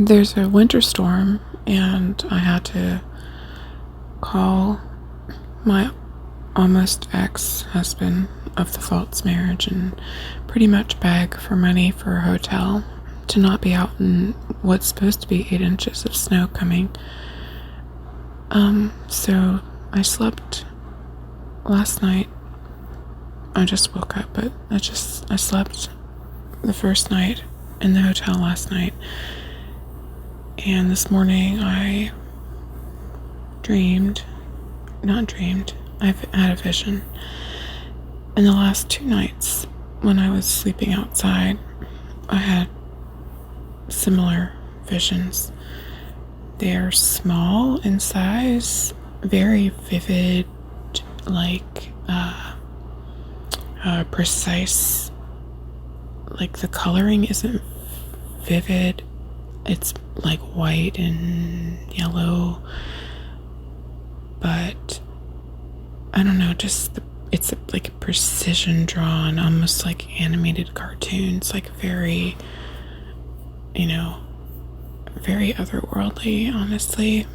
There's a winter storm, and I had to call my almost ex-husband of the false marriage and pretty much beg for money for a hotel to not be out in what's supposed to be 8 inches of snow coming. So I slept last night. I just woke up, but I slept the first night in the hotel last night. And this morning I've had a vision. And the last 2 nights when I was sleeping outside, I had similar visions. They're small in size, very vivid, like precise. Like the coloring isn't vivid. It's like white and yellow, but I don't know, it's like precision drawn, almost like animated cartoons, like very, very otherworldly, honestly.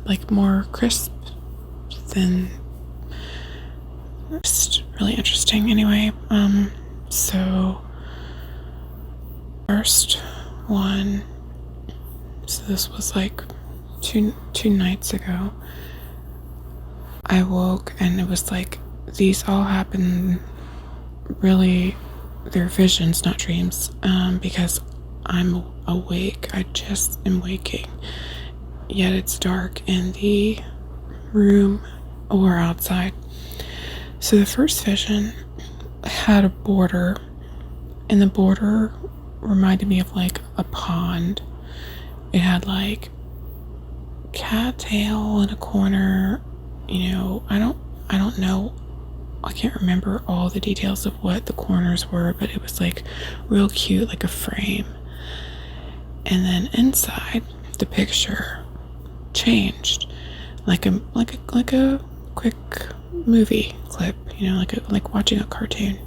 Like more crisp than just really interesting. Anyway, so first one, so this was like two nights ago. I woke and it was like these all happen, really they're visions, not dreams, because I'm awake. I just am waking, yet it's dark in the room or outside. So the first vision had a border, and the border reminded me of like a pond. It had like cattail in a corner. I don't know. I can't remember all the details of what the corners were, but it was like real cute, like a frame. And then inside, the picture changed, like a quick movie clip, like watching a cartoon.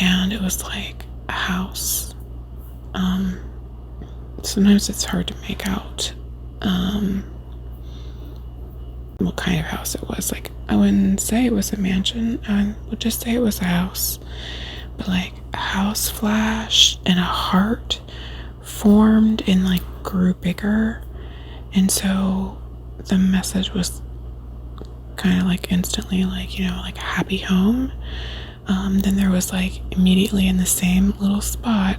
And it was like a house. Sometimes it's hard to make out what kind of house it was. Like, I wouldn't say it was a mansion, I would just say it was a house. But like a house flashed and a heart formed and like grew bigger, and so the message was kind of like instantly like like a happy home. Then there was like immediately in the same little spot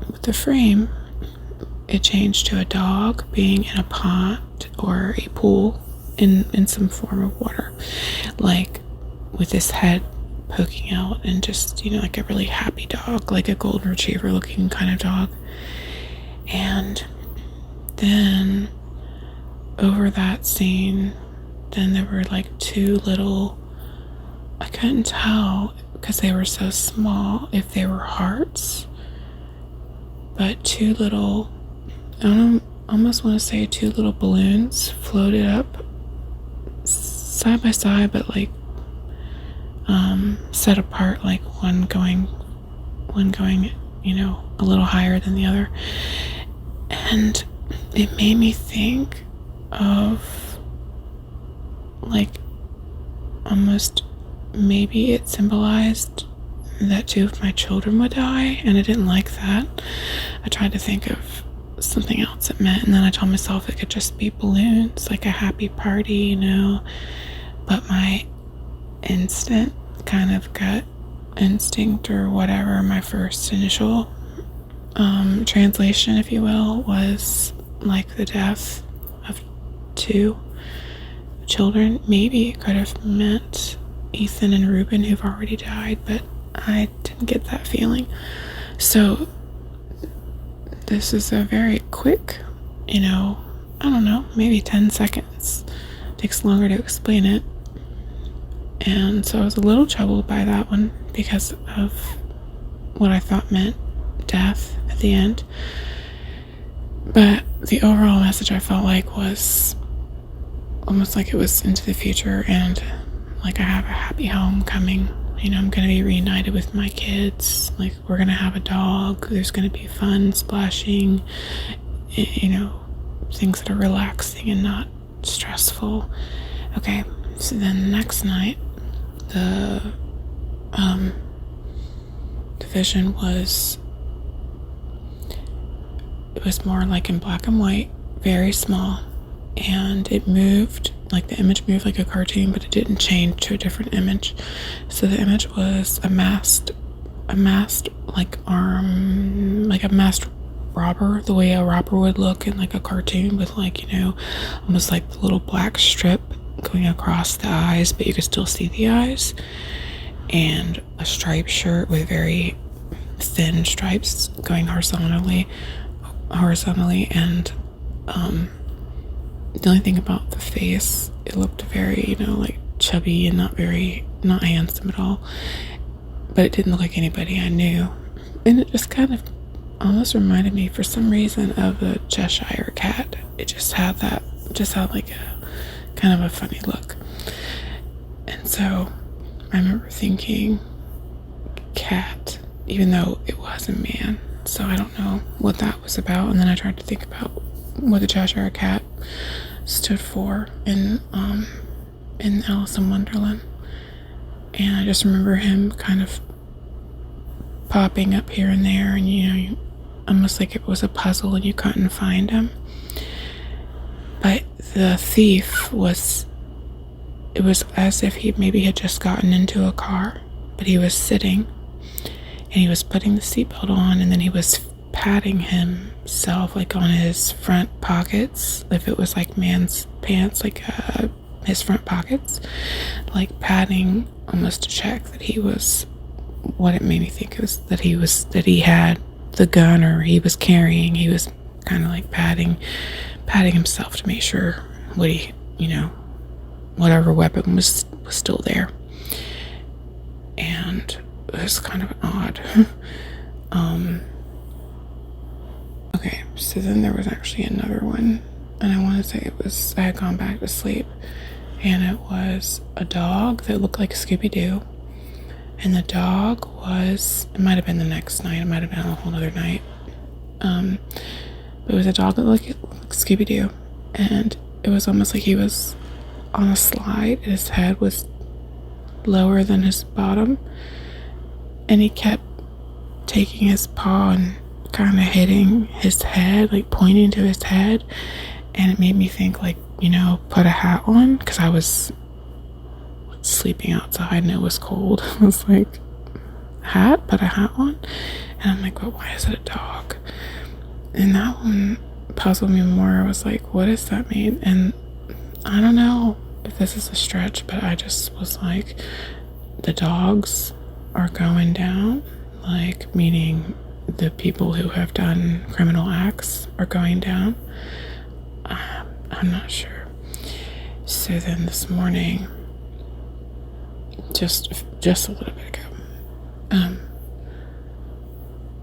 with the frame, it changed to a dog being in a pond or a pool in some form of water, like with his head poking out, and just like a really happy dog, like a golden retriever looking kind of dog. And then over that scene, then there were like 2 little, I couldn't tell because they were so small if they were hearts, but 2 little, I don't almost want to say 2 little balloons floated up side by side, but like set apart, like one going a little higher than the other. And it made me think of like almost maybe it symbolized that 2 of my children would die, and I didn't like that. I tried to think of something else it meant, and then I told myself it could just be balloons, like a happy party, but my gut instinct or whatever, my first initial translation, if you will, was like the death of 2 children. Maybe it could have meant Ethan and Ruben, who've already died, but I didn't get that feeling. So this is a very quick, I don't know, maybe 10 seconds. It takes longer to explain it. And so I was a little troubled by that one because of what I thought meant death at the end. But the overall message I felt like was almost like it was into the future, and like I have a happy home coming, I'm going to be reunited with my kids. Like, we're going to have a dog. There's going to be fun, splashing, things that are relaxing and not stressful. Okay, so then the next night, the vision was, it was more like in black and white, very small, and it moved, like the image moved like a cartoon, but it didn't change to a different image. So the image was a masked like arm, like a masked robber, the way a robber would look in like a cartoon, with like, almost like the little black strip going across the eyes, but you could still see the eyes, and a striped shirt with very thin stripes going horizontally, and the only thing about the face, it looked very, like chubby and not handsome at all, but it didn't look like anybody I knew. And it just kind of almost reminded me, for some reason, of the Cheshire Cat. It just had like a kind of a funny look. And so I remember thinking cat, even though it was a man. So I don't know what that was about. And then I tried to think about what the Cheshire Cat stood for in Alice in Wonderland. And I just remember him kind of popping up here and there, and almost like it was a puzzle and you couldn't find him. But the thief it was as if he maybe had just gotten into a car, but he was sitting and he was putting the seatbelt on, and then he was patting himself like on his front pockets, if it was like man's pants, like his front pockets, like patting almost to check that he was, what it made me think was that he had the gun, or he was carrying. He was kind of like patting himself to make sure whatever weapon was still there. And it was kind of odd. Okay, so then there was actually another one, and I want to say I had gone back to sleep, and it was a dog that looked like Scooby-Doo. And the dog it might have been the next night, it might have been a whole other night. But it was a dog that looked like Scooby-Doo, and it was almost like he was on a slide, and his head was lower than his bottom, and he kept taking his paw and kind of hitting his head, like pointing to his head, and it made me think, like, put a hat on, because I was sleeping outside and it was cold. I was like, put a hat on, and I'm like, well, why is it a dog? And that one puzzled me more. I was like, what does that mean? And I don't know if this is a stretch, but I just was like, the dogs are going down, like, meaning the people who have done criminal acts are going down. I'm not sure. So then this morning, just a little bit ago,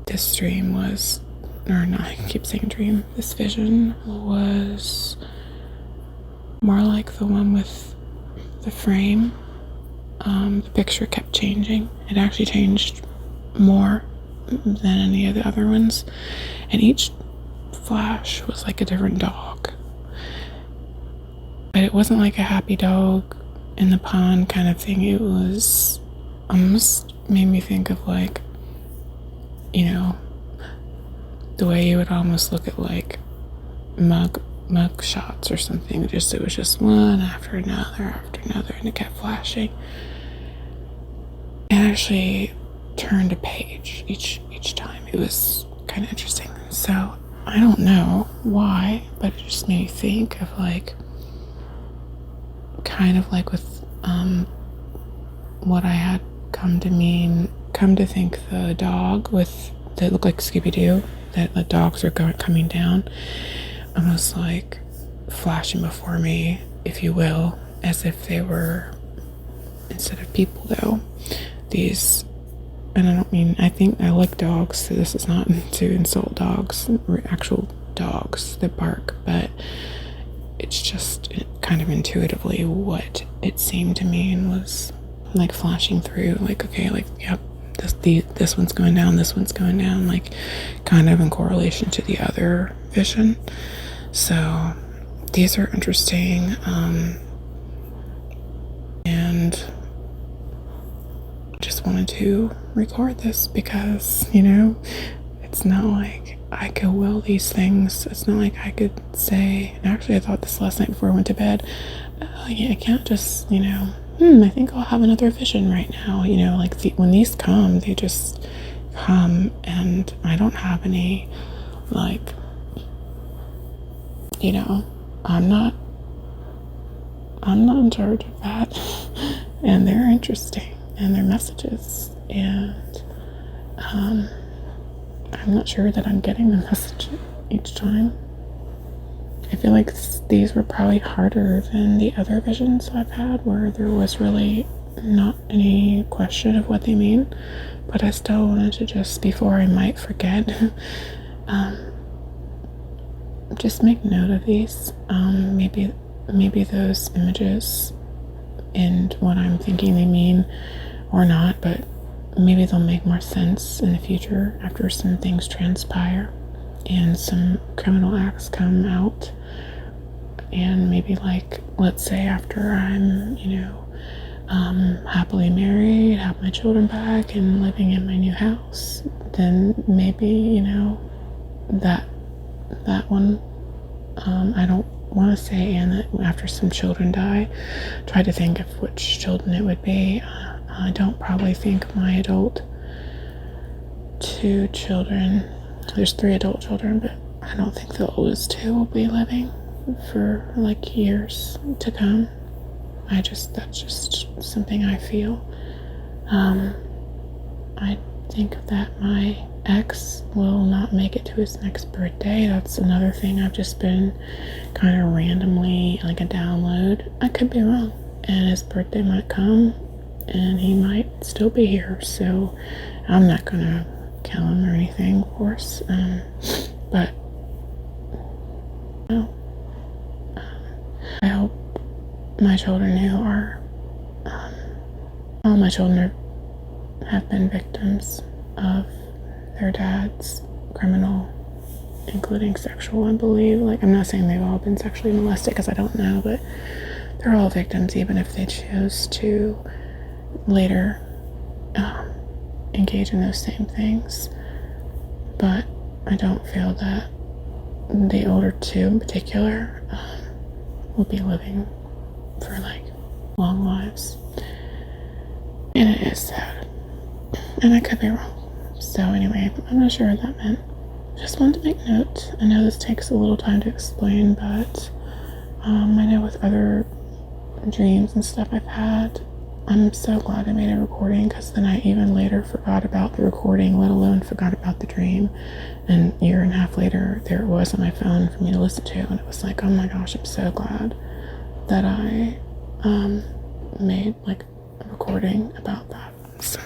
this dream was, or not, I keep saying dream, this vision was more like the one with the frame. The picture kept changing. It actually changed more than any of the other ones, and each flash was like a different dog. But it wasn't like a happy dog in the pond kind of thing. It was almost made me think of, like, the way you would almost look at like mug shots or something. It was just one after another, and it kept flashing. It actually turned a page each time. It was kind of interesting. So I don't know why, but it just made me think of, like, kind of like with what I had come to think the dog that looked like Scooby-Doo, that the dogs are coming down, almost like flashing before me, if you will, as if they were, instead of people though, these, and I think I like dogs, so this is not to insult dogs, actual dogs that bark, but it's just kind of intuitively what it seemed to me, and was like flashing through, like, okay, like, yep, this one's going down, this one's going down, like kind of in correlation to the other vision. So these are interesting, and just wanted to record this because, you know, it's not like I could will these things. It's not like I could say, and actually I thought this last night before I went to bed, I can't just, you know, I think I'll have another vision right now. You know, like when these come, they just come, and I don't have any, like, you know, I'm not in charge of that. And they're interesting, and they're messages, and I'm not sure that I'm getting the message each time. I feel like these were probably harder than the other visions I've had, where there was really not any question of what they mean, but I still wanted to, just before I might forget, just make note of these. Maybe those images and what I'm thinking they mean or not, but maybe they'll make more sense in the future after some things transpire and some criminal acts come out. And maybe, like, let's say after I'm, you know, happily married, have my children back, and living in my new house, then maybe, you know, that one, I don't want to say, and that after some children die, try to think of which children it would be. I don't probably think my adult 2 children, there's 3 adult children, but I don't think the oldest 2 will be living for like years to come. That's just something I feel. I think that my ex will not make it to his next birthday. That's another thing I've just been kind of randomly, like a download. I could be wrong, and his birthday might come and he might still be here, so I'm not gonna kill him or anything, of course, but no. I hope my children who are, all my children have been victims of their dad's criminal, including sexual, I believe. Like, I'm not saying they've all been sexually molested because I don't know, but they're all victims, even if they choose to later engage in those same things. But I don't feel that the older 2 in particular will be living for like long lives, and it is sad, and I could be wrong. So anyway, I'm not sure what that meant. Just wanted to make note. I know this takes a little time to explain, but I know with other dreams and stuff I've had, I'm so glad I made a recording, because then I even later forgot about the recording, let alone forgot about the dream. And a year and a half later, there it was on my phone for me to listen to, and it was like, oh my gosh, I'm so glad that I made like a recording about that. So